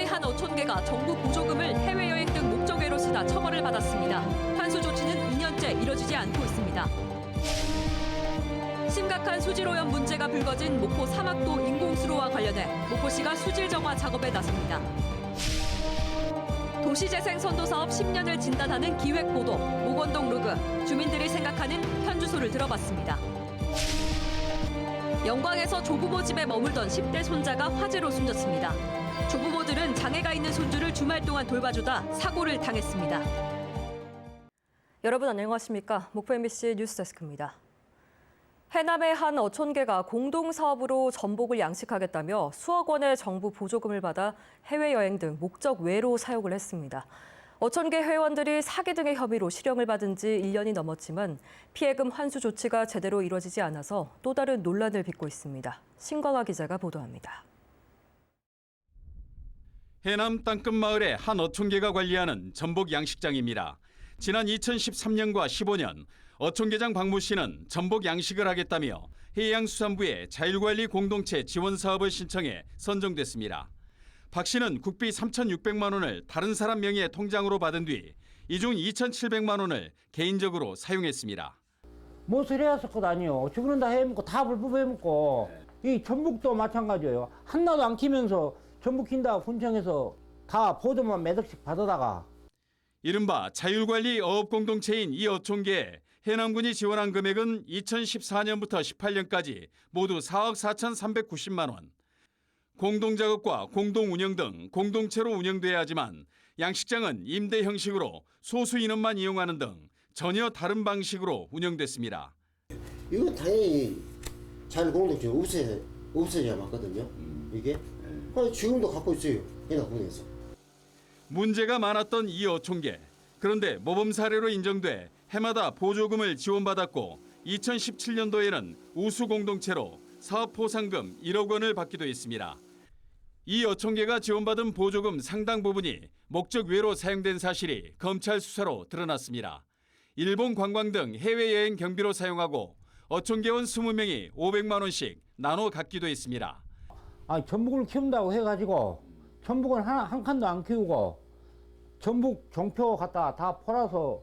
한 어촌계가 정부 보조금을 해외여행 등 목적외로 쓰다 처벌을 받았습니다. 환수 조치는 2년째 이뤄지지 않고 있습니다. 심각한 수질 오염 문제가 불거진 목포 사막도 인공수로와 관련해 목포시가 수질 정화 작업에 나섭니다. 도시재생 선도 사업 10년을 진단하는 기획보도, 목원동 루그, 주민들이 생각하는 현주소를 들어봤습니다. 영광에서 조부모 집에 머물던 10대 손자가 화재로 숨졌습니다. 조부모들은 장애가 있는 손주를 주말 동안 돌봐주다 사고를 당했습니다. 여러분 안녕하십니까? 목포 MBC 뉴스데스크입니다. 해남의 한 어촌계가 공동사업으로 전복을 양식하겠다며 수억 원의 정부 보조금을 받아 해외여행 등 목적 외로 사용을 했습니다. 어촌계 회원들이 사기 등의 혐의로 실형을 받은 지 1년이 넘었지만 피해금 환수 조치가 제대로 이뤄지지 않아서 또 다른 논란을 빚고 있습니다. 신광아 기자가 보도합니다. 해남 땅끝 마을의 한 어촌계가 관리하는 전복 양식장입니다. 지난 2013년과 15년 어촌계장 박모 씨는 전복 양식을 하겠다며 해양수산부에 자율관리 공동체 지원 사업을 신청해 선정됐습니다. 박 씨는 국비 3,600만 원을 다른 사람 명의의 통장으로 받은 뒤 이 중 2,700만 원을 개인적으로 사용했습니다. 무엇을 해야 할 것 아니에요. 주부는 다 해먹고 다 불법 해먹고 이 전북도 마찬가지예요. 하나도 안 키면서 전북 킨다고 군청에서 다 보조만 몇 억씩 받아다가 이른바 자율관리 어업공동체인 이 어촌계에 해남군이 지원한 금액은 2014년부터 18년까지 모두 4억 4,390만 원. 공동작업과 공동운영 등 공동체로 운영돼야 하지만 양식장은 임대 형식으로 소수 인원만 이용하는 등 전혀 다른 방식으로 운영됐습니다. 이건 당연히 자율공동체 없애야 맞거든요. 이게 지금도 갖고 있어요. 해남군에서. 문제가 많았던 이 어촌계. 그런데 모범 사례로 인정돼 해마다 보조금을 지원받았고 2017년도에는 우수 공동체로 사업 포상금 1억 원을 받기도 했습니다. 이 어촌계가 지원받은 보조금 상당 부분이 목적 외로 사용된 사실이 검찰 수사로 드러났습니다. 일본 관광 등 해외여행 경비로 사용하고 어촌계원 20명이 500만 원씩 나눠 갖기도 했습니다. 아니 전북을 키운다고 해가지고 전북은 한 칸도 안 키우고 전북 종표 갖다 다 팔아서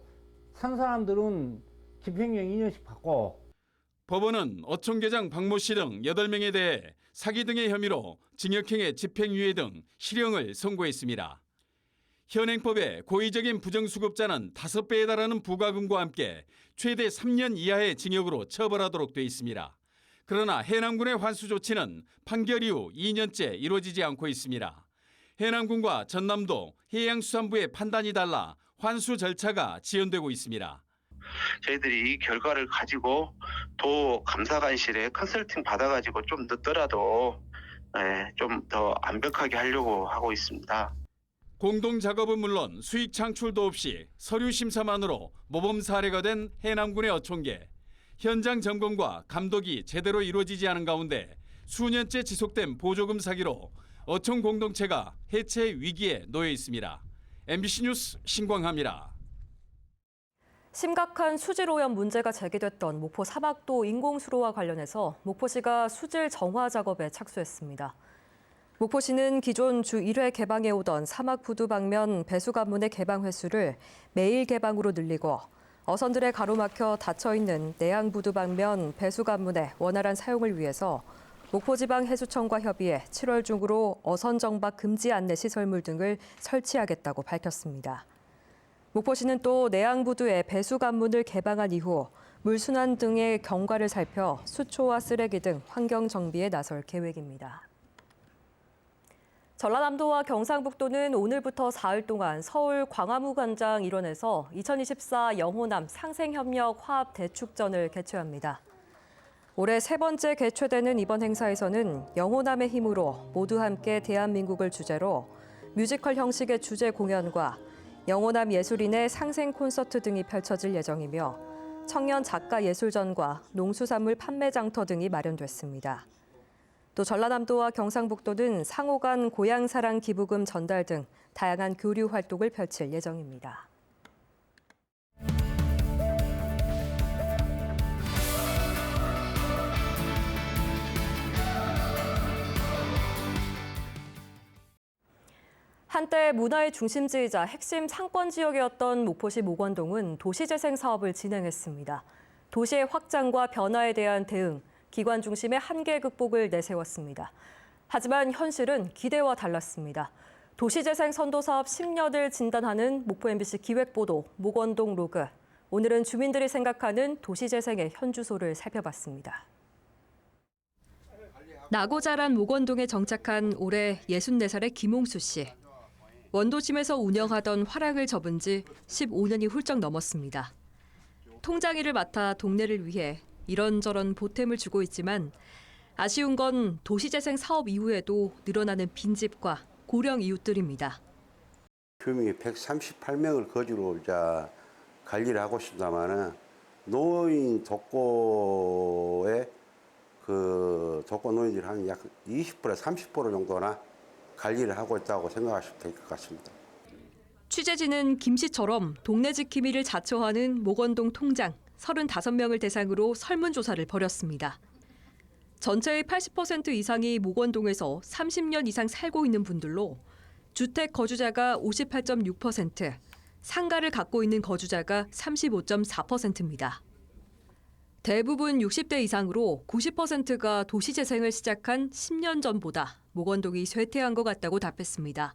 산 사람들은 집행유예 2년씩 받고. 법원은 어촌계장 박모 씨 등 8명에 대해 사기 등의 혐의로 징역형의 집행유예 등 실형을 선고했습니다. 현행법에 고의적인 부정수급자는 5배에 달하는 부과금과 함께 최대 3년 이하의 징역으로 처벌하도록 돼 있습니다. 그러나 해남군의 환수 조치는 판결 이후 2년째 이루어지지 않고 있습니다. 해남군과 전남도 해양수산부의 판단이 달라 환수 절차가 지연되고 있습니다. 저희들이 이 결과를 가지고 도 감사관실에 컨설팅 받아가지고 좀 늦더라도 좀 더 완벽하게 하려고 하고 있습니다. 공동 작업은 물론 수익 창출도 없이 서류 심사만으로 모범 사례가 된 해남군의 어촌계. 현장 점검과 감독이 제대로 이루어지지 않은 가운데 수년째 지속된 보조금 사기로 어촌 공동체가 해체 위기에 놓여 있습니다. MBC 뉴스 신광하입니다. 심각한 수질 오염 문제가 제기됐던 목포 사막도 인공수로와 관련해서 목포시가 수질 정화 작업에 착수했습니다. 목포시는 기존 주 1회 개방해 오던 사막부두 방면 배수관문의 개방 횟수를 매일 개방으로 늘리고 어선들의 가로막혀 닫혀있는 내양부두 방면 배수관문의 원활한 사용을 위해서 목포지방해수청과 협의해 7월 중으로 어선 정박 금지 안내 시설물 등을 설치하겠다고 밝혔습니다. 목포시는 또 내양부두의 배수관문을 개방한 이후 물순환 등의 경과를 살펴 수초와 쓰레기 등 환경 정비에 나설 계획입니다. 전라남도와 경상북도는 오늘부터 사흘 동안 서울 광화문 광장 일원에서 2024 영호남 상생협력 화합 대축전을 개최합니다. 올해 세 번째 개최되는 이번 행사에서는 영호남의 힘으로 모두 함께 대한민국을 주제로 뮤지컬 형식의 주제 공연과 영호남 예술인의 상생 콘서트 등이 펼쳐질 예정이며 청년 작가 예술전과 농수산물 판매 장터 등이 마련됐습니다. 또 전라남도와 경상북도는 상호 간 고향사랑 기부금 전달 등 다양한 교류 활동을 펼칠 예정입니다. 한때 문화의 중심지이자 핵심 상권 지역이었던 목포시 목원동은 도시재생 사업을 진행했습니다. 도시의 확장과 변화에 대한 대응, 기관 중심의 한계 극복을 내세웠습니다. 하지만 현실은 기대와 달랐습니다. 도시재생 선도 사업 10년을 진단하는 목포 MBC 기획보도 목원동 로그. 오늘은 주민들이 생각하는 도시재생의 현주소를 살펴봤습니다. 나고 자란 목원동에 정착한 올해 64살의 김홍수 씨. 원도심에서 운영하던 화랑을 접은 지 15년이 훌쩍 넘었습니다. 통장 일을 맡아 동네를 위해 이런저런 보탬을 주고 있지만 아쉬운 건 도시재생 사업 이후에도 늘어나는 빈집과 고령 이웃들입니다. 주민이 138명을 거주로 관리를 하고 있습니다만은 노인 독거의 독거 노인들이 한 약 20%, 30% 정도나 관리를 하고 있다고 생각하시면 될 것 같습니다. 취재진은 김 씨처럼 동네 지킴이를 자처하는 목원동 통장 35명을 대상으로 설문조사를 벌였습니다. 전체의 80% 이상이 목원동에서 30년 이상 살고 있는 분들로 주택 거주자가 58.6%, 상가를 갖고 있는 거주자가 35.4%입니다. 대부분 60대 이상으로 90%가 도시재생을 시작한 10년 전보다 목원동이 쇠퇴한 것 같다고 답했습니다.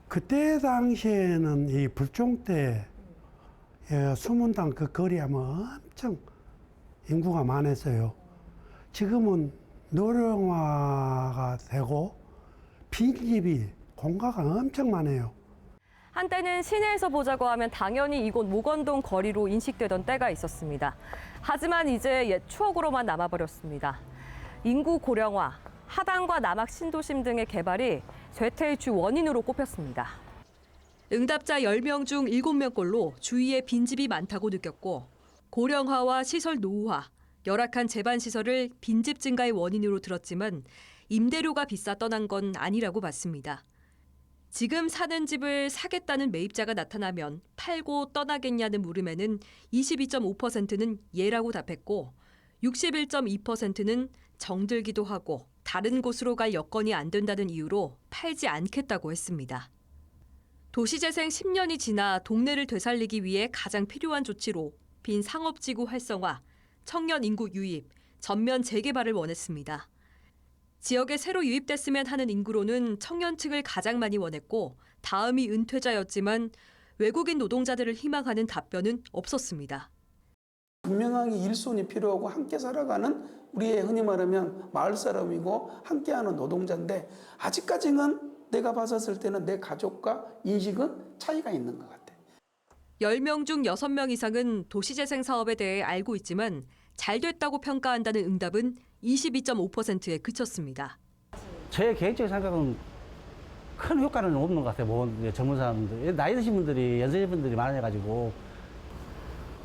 그때 당시에는 이 불종 때 수문당 그 거리하면 엄청 인구가 많았어요. 지금은 노령화가 되고 빈집이 공가가 엄청 많아요. 한때는 시내에서 보자고 하면 당연히 이곳 목원동 거리로 인식되던 때가 있었습니다. 하지만 이제 옛 추억으로만 남아버렸습니다. 인구 고령화, 하단과 남악 신도심 등의 개발이 쇠퇴의 주 원인으로 꼽혔습니다. 응답자 10명 중 7명꼴로 주위에 빈집이 많다고 느꼈고 고령화와 시설 노후화, 열악한 재반시설을 빈집 증가의 원인으로 들었지만 임대료가 비싸 떠난 건 아니라고 봤습니다. 지금 사는 집을 사겠다는 매입자가 나타나면 팔고 떠나겠냐는 물음에는 22.5%는 예라고 답했고 61.2%는 정들기도 하고 다른 곳으로 갈 여건이 안 된다는 이유로 팔지 않겠다고 했습니다. 도시재생 10년이 지나 동네를 되살리기 위해 가장 필요한 조치로 빈 상업지구 활성화, 청년 인구 유입, 전면 재개발을 원했습니다. 지역에 새로 유입됐으면 하는 인구로는 청년 층을 가장 많이 원했고 다음이 은퇴자였지만 외국인 노동자들을 희망하는 답변은 없었습니다. 분명하게 일손이 필요하고 함께 살아가는 우리의 흔히 말하면 마을 사람이고 함께하는 노동자인데 아직까지는 내가 봤었을 때는 내 가족과 인식은 차이가 있는 것 같아요. 10명 중 6명 이상은 도시재생 사업에 대해 알고 있지만 잘 됐다고 평가한다는 응답은 22.5%에 그쳤습니다. 제 개인적인 생각은 큰 효과는 없는 것 같아요. 뭐 젊은 사람들, 나이 드신 분들이, 연세진 분들이 많아가지고.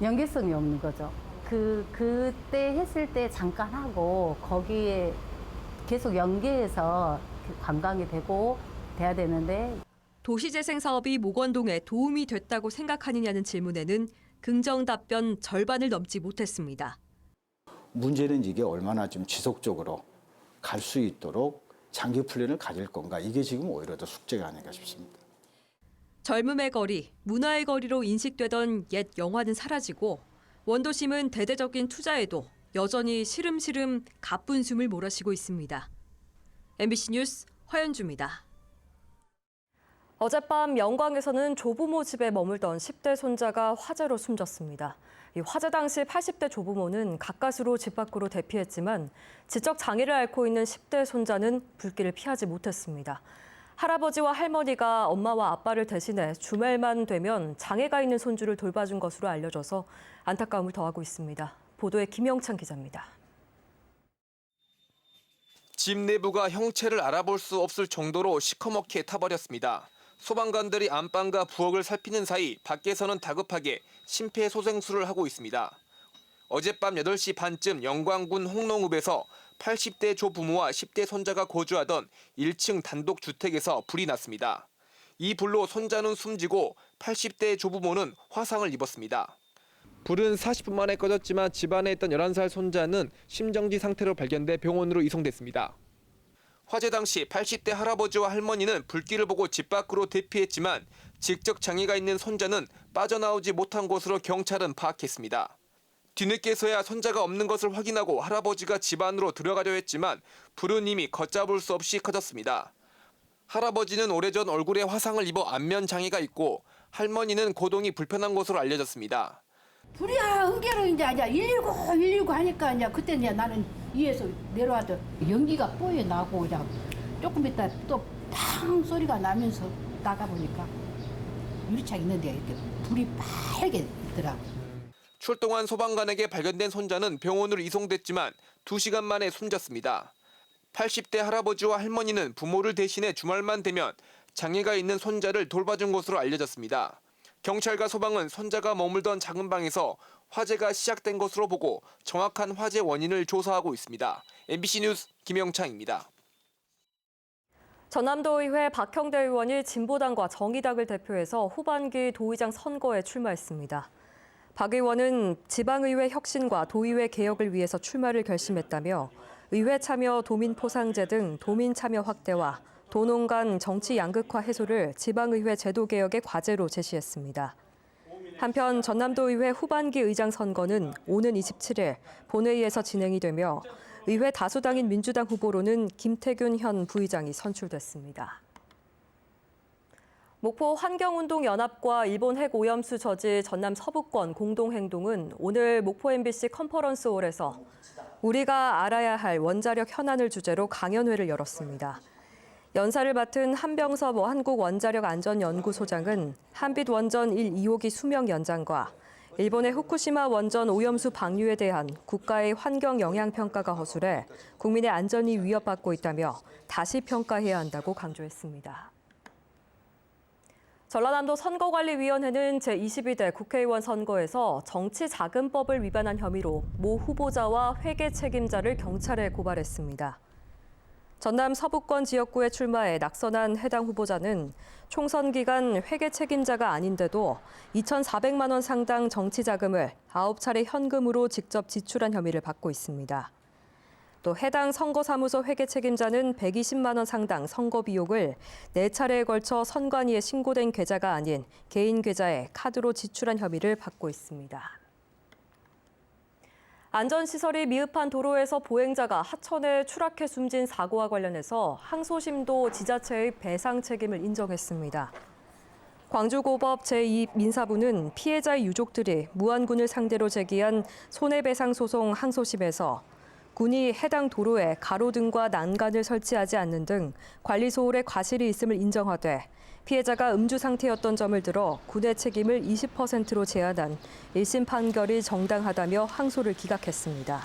연계성이 없는 거죠. 그때 했을 때 잠깐 하고 거기에 계속 연계해서 관광이 되고 돼야 되는데. 도시재생 사업이 목원동에 도움이 됐다고 생각하느냐는 질문에는 긍정 답변 절반을 넘지 못했습니다. 문제는 이게 얼마나 좀 지속적으로 갈 수 있도록 장기 플랜을 가질 건가. 이게 지금 오히려 더 숙제가 아닌가 싶습니다. 젊음의 거리, 문화의 거리로 인식되던 옛 영화는 사라지고 원도심은 대대적인 투자에도 여전히 시름시름 가쁜 숨을 몰아쉬고 있습니다. MBC 뉴스 화연주입니다. 어젯밤 영광에서는 조부모 집에 머물던 10대 손자가 화재로 숨졌습니다. 이 화재 당시 80대 조부모는 가까스로 집 밖으로 대피했지만 지적 장애를 앓고 있는 10대 손자는 불길을 피하지 못했습니다. 할아버지와 할머니가 엄마와 아빠를 대신해 주말만 되면 장애가 있는 손주를 돌봐준 것으로 알려져서 안타까움을 더하고 있습니다. 보도에 김영찬 기자입니다. 집 내부가 형체를 알아볼 수 없을 정도로 시커멓게 타버렸습니다. 소방관들이 안방과 부엌을 살피는 사이 밖에서는 다급하게 심폐소생술을 하고 있습니다. 어젯밤 8시 반쯤 영광군 홍농읍에서 80대 조부모와 10대 손자가 거주하던 1층 단독 주택에서 불이 났습니다. 이 불로 손자는 숨지고 80대 조부모는 화상을 입었습니다. 불은 40분 만에 꺼졌지만 집안에 있던 11살 손자는 심정지 상태로 발견돼 병원으로 이송됐습니다. 화재 당시 80대 할아버지와 할머니는 불길을 보고 집 밖으로 대피했지만 직접 장애가 있는 손자는 빠져나오지 못한 것으로 경찰은 파악했습니다. 뒤늦게서야 손자가 없는 것을 확인하고 할아버지가 집 안으로 들어가려 했지만 불은 이미 걷잡을 수 없이 커졌습니다. 할아버지는 오래전 얼굴에 화상을 입어 안면 장애가 있고 할머니는 고동이 불편한 것으로 알려졌습니다. 불이야 응계로 이제 119 하니까 이제 그때 이제 나는 위에서 내려와도 연기가 뽀여 나고 이제 조금 있다 또 팡 소리가 나면서 나가 보니까 유리창 있는데 이렇게 불이 빨개 있더라고. 출동한 소방관에게 발견된 손자는 병원으로 이송됐지만 2시간 만에 숨졌습니다. 80대 할아버지와 할머니는 부모를 대신해 주말만 되면 장애가 있는 손자를 돌봐준 것으로 알려졌습니다. 경찰과 소방은 손자가 머물던 작은 방에서 화재가 시작된 것으로 보고 정확한 화재 원인을 조사하고 있습니다. MBC 뉴스 김영창입니다. 전남도의회 박형대 의원이 진보당과 정의당을 대표해서 후반기 도의장 선거에 출마했습니다. 박 의원은 지방의회 혁신과 도의회 개혁을 위해서 출마를 결심했다며 의회 참여 도민 포상제 등 도민 참여 확대와 도농 간 정치 양극화 해소를 지방의회 제도 개혁의 과제로 제시했습니다. 한편 전남도의회 후반기 의장 선거는 오는 27일 본회의에서 진행이 되며 의회 다수당인 민주당 후보로는 김태균 현 부의장이 선출됐습니다. 목포 환경운동연합과 일본 핵 오염수 저지 전남 서부권 공동행동은 오늘 목포 MBC 컨퍼런스홀에서 우리가 알아야 할 원자력 현안을 주제로 강연회를 열었습니다. 연사를 맡은 한병섭 한국원자력안전연구소장은 한빛 원전 1, 2호기 수명 연장과 일본의 후쿠시마 원전 오염수 방류에 대한 국가의 환경 영향 평가가 허술해 국민의 안전이 위협받고 있다며 다시 평가해야 한다고 강조했습니다. 전라남도 선거관리위원회는 제22대 국회의원 선거에서 정치자금법을 위반한 혐의로 모 후보자와 회계 책임자를 경찰에 고발했습니다. 전남 서부권 지역구에 출마해 낙선한 해당 후보자는 총선 기간 회계 책임자가 아닌데도 2,400만 원 상당 정치자금을 9차례 현금으로 직접 지출한 혐의를 받고 있습니다. 또 해당 선거사무소 회계 책임자는 120만 원 상당 선거 비용을 4차례에 걸쳐 선관위에 신고된 계좌가 아닌 개인 계좌에 카드로 지출한 혐의를 받고 있습니다. 안전시설이 미흡한 도로에서 보행자가 하천에 추락해 숨진 사고와 관련해서 항소심도 지자체의 배상 책임을 인정했습니다. 광주고법 제2민사부는 피해자의 유족들이 무안군을 상대로 제기한 손해배상 소송 항소심에서 군이 해당 도로에 가로등과 난간을 설치하지 않는 등 관리 소홀의 과실이 있음을 인정하되 피해자가 음주 상태였던 점을 들어 군의 책임을 20%로 제한한 1심 판결이 정당하다며 항소를 기각했습니다.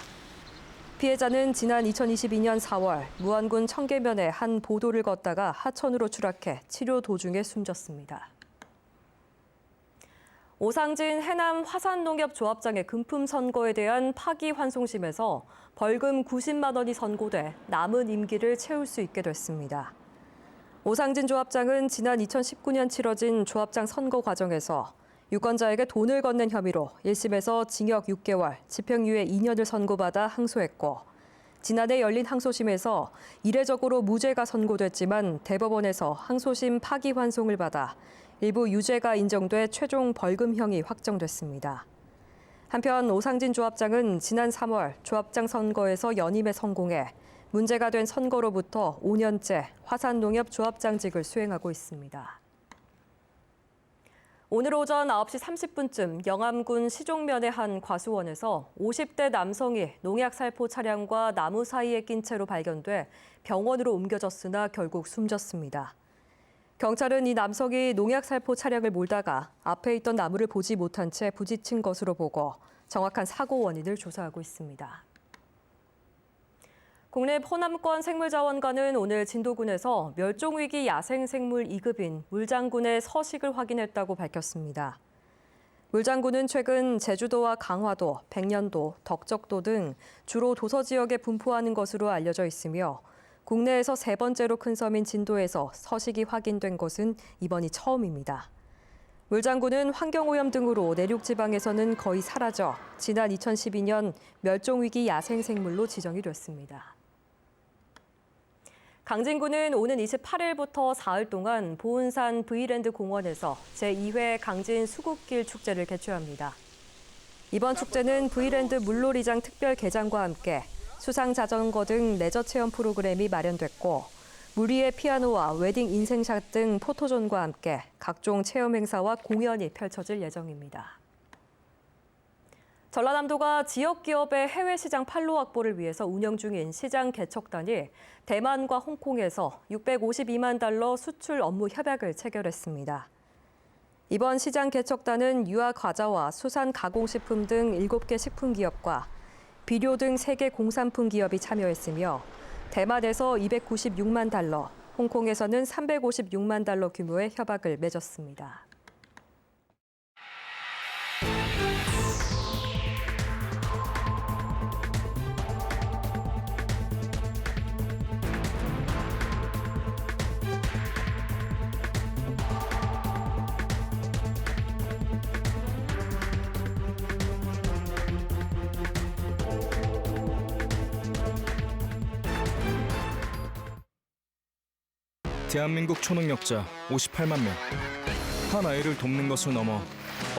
피해자는 지난 2022년 4월 무안군 청계면에 한 보도를 걷다가 하천으로 추락해 치료 도중에 숨졌습니다. 오상진 해남 화산농협조합장의 금품 선거에 대한 파기환송심에서 벌금 90만 원이 선고돼 남은 임기를 채울 수 있게 됐습니다. 오상진 조합장은 지난 2019년 치러진 조합장 선거 과정에서 유권자에게 돈을 건넨 혐의로 1심에서 징역 6개월, 집행유예 2년을 선고받아 항소했고 지난해 열린 항소심에서 이례적으로 무죄가 선고됐지만 대법원에서 항소심 파기환송을 받아 일부 유죄가 인정돼 최종 벌금형이 확정됐습니다. 한편 오상진 조합장은 지난 3월 조합장 선거에서 연임에 성공해 문제가 된 선거로부터 5년째 화산농협 조합장직을 수행하고 있습니다. 오늘 오전 9시 30분쯤 영암군 시종면의 한 과수원에서 50대 남성이 농약 살포 차량과 나무 사이에 낀 채로 발견돼 병원으로 옮겨졌으나 결국 숨졌습니다. 경찰은 이 남성이 농약 살포 차량을 몰다가 앞에 있던 나무를 보지 못한 채 부딪힌 것으로 보고 정확한 사고 원인을 조사하고 있습니다. 국립 호남권 생물자원관은 오늘 진도군에서 멸종위기 야생생물 2급인 물장군의 서식을 확인했다고 밝혔습니다. 물장군은 최근 제주도와 강화도, 백년도, 덕적도 등 주로 도서 지역에 분포하는 것으로 알려져 있으며 국내에서 3번째로 큰 섬인 진도에서 서식이 확인된 것은 이번이 처음입니다. 물장군은 환경오염 등으로 내륙 지방에서는 거의 사라져 지난 2012년 멸종위기 야생생물로 지정이 됐습니다. 강진구는 오는 28일부터 사흘 동안 보은산 V랜드 공원에서 제2회 강진 수국길 축제를 개최합니다. 이번 축제는 V랜드 물놀이장 특별 개장과 함께 수상 자전거 등 레저 체험 프로그램이 마련됐고 물 위의 피아노와 웨딩 인생샷 등 포토존과 함께 각종 체험 행사와 공연이 펼쳐질 예정입니다. 전라남도가 지역 기업의 해외 시장 판로 확보를 위해서 운영 중인 시장 개척단이 대만과 홍콩에서 652만 달러 수출 업무 협약을 체결했습니다. 이번 시장 개척단은 유아 과자와 수산 가공식품 등 7개 식품 기업과 비료 등 3개 공산품 기업이 참여했으며 대만에서 296만 달러, 홍콩에서는 356만 달러 규모의 협약을 맺었습니다. 대한민국 초능력자 58만 명. 한 아이를 돕는 것을 넘어